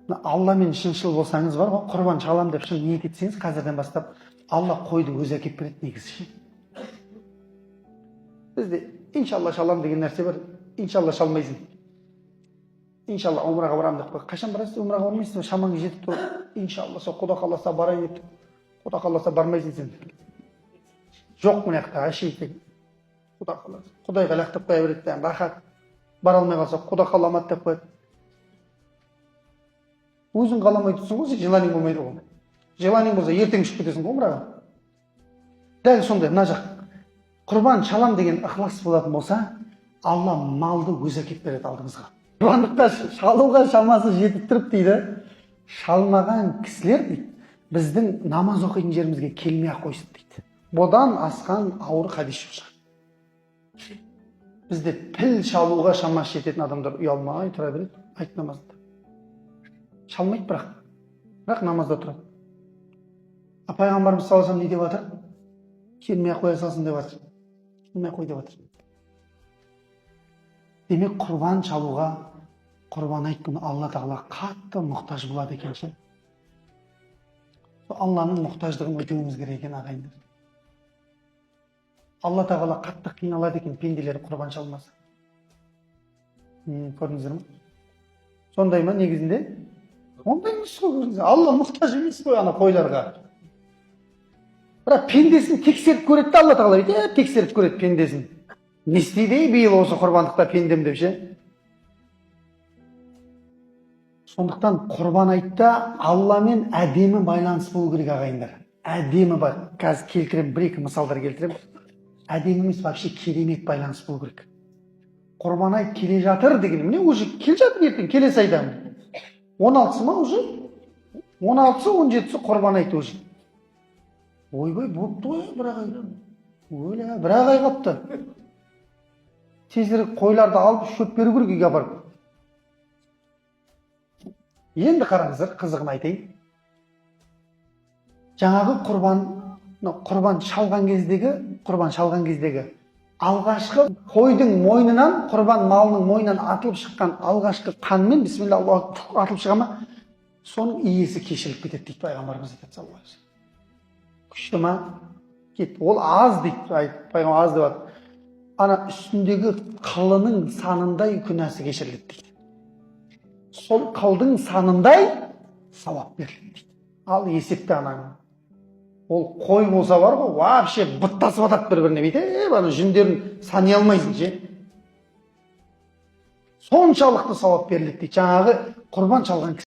Алламен шыншыл болсаңыз бар ғой, құрбан шалам деп шын ниет етсеңіз, қазірден бастап Алла қойды өзі әкеп береді негізі. Бізде иншалла шалам деген нәрсе бар. Иншалла шалмайсың. Иншалла умраға барамын деп қой. Қашан барасыз? Умраға бармайсың, шамаңыз жетіп тұр. Иншалла сол Құда қаласа барайын деп. Құда қаласа бармайсың сен. Жоқ мына жақта әшейін. Құда қаласа. Құдайға лақтырып қоя береді, рахат. Бара алмай қалса Құда қаламады деп қояды. Өзің қаламай тұрсың ғой, желаниең болмайды ғой. Желаниең болса ертең ұшып кетесің ғой умраға. Дәл сондай мына жақ. Құрбан шалам деген ықылас болатын болса, Алла малды өзі әкеп береді алдыңызға. Құрбандыққа шалуға шамасы жетіп тұрып дейді, шалмаған кісілер дейді, біздің намаз оқитын жерімізге келмей ақ қойсын дейді. Бұдан асқан ауыр хадис жоқ. Бізде піл шалуға шамасы жететін адамдар ұялмай тұра береді, айт намазда. Шалмайды бірақ намазда тұрады. Пайғамбарымыз саллаллаху алейхи ва саллям не деп жатыр? Келмей ақ қоя салсын деп жатыр. Келмей ақ қой деп жатыр. Демек құрбан шалуға, құрбан айт күні Алла тағала қатты мұқтаж болады екен ше. Алланың мұқтаждығын өтеуіміз керек екен ағайындар. Алла тағала қатты қиналады екен пенделер құрбан шалмаса. Көрдіңіздер ме? Сондай ма негізінде? Ондай емес қой. Алла мұқтаж емес қой ана қойларға. Бірақ пендесін тексеріп көреді де Алла тағала дейді, тексеріп көреді пендесін. Не істейді биыл осы құрбандықта пендем деп ше. Сондықтан құрбан айтта Алламен әдемі байланыс болу керек ағайындар. Әдемі бар. Қазір келтірем, бір-екі мысалдар келтірем. Әдемі емес, вообще керемет байланыс болу керек. Құрбан айт келе жатыр деген, міне уже келе жатыр ертең, келесі айда. 16-сы ма уже? 16-сы, 17-сы құрбан айт уже. Ойбай, болыпты ғой, бір-ақ айда. Өлі, бір-ақ ай қапты. Тезірек қойларды алып шөп беру керек үйге апарып. Енді қараңыздар, қызығын айтайын. Жаңағы құрбан шалған кездегі алғашқы қойдың мойнынан, құрбан малының мойнынан атылып шыққан алғашқы қанмен, бисмилля атылып шыға ма, соның иесі кешіріліп кетеді дейді пайғамбарымыз саллаллаху алейхи ва саллям. Күшті ма? Кет. Ол аз дейді, пайғамбар аз деп жатыр. Ана үстіндегі қылының санындай күнәсі кешіріледі дейді. Сол қылдың санындай сауап беріледі дейді. Ал есепті ананың. Ол қой болса бар ғой, вообще бұттасып атады бір-біріне бүйтіп, ана жүндерін сани алмайсың ше. Соншалықты сауап беріледі дейді. Жаңағы құрбан шалған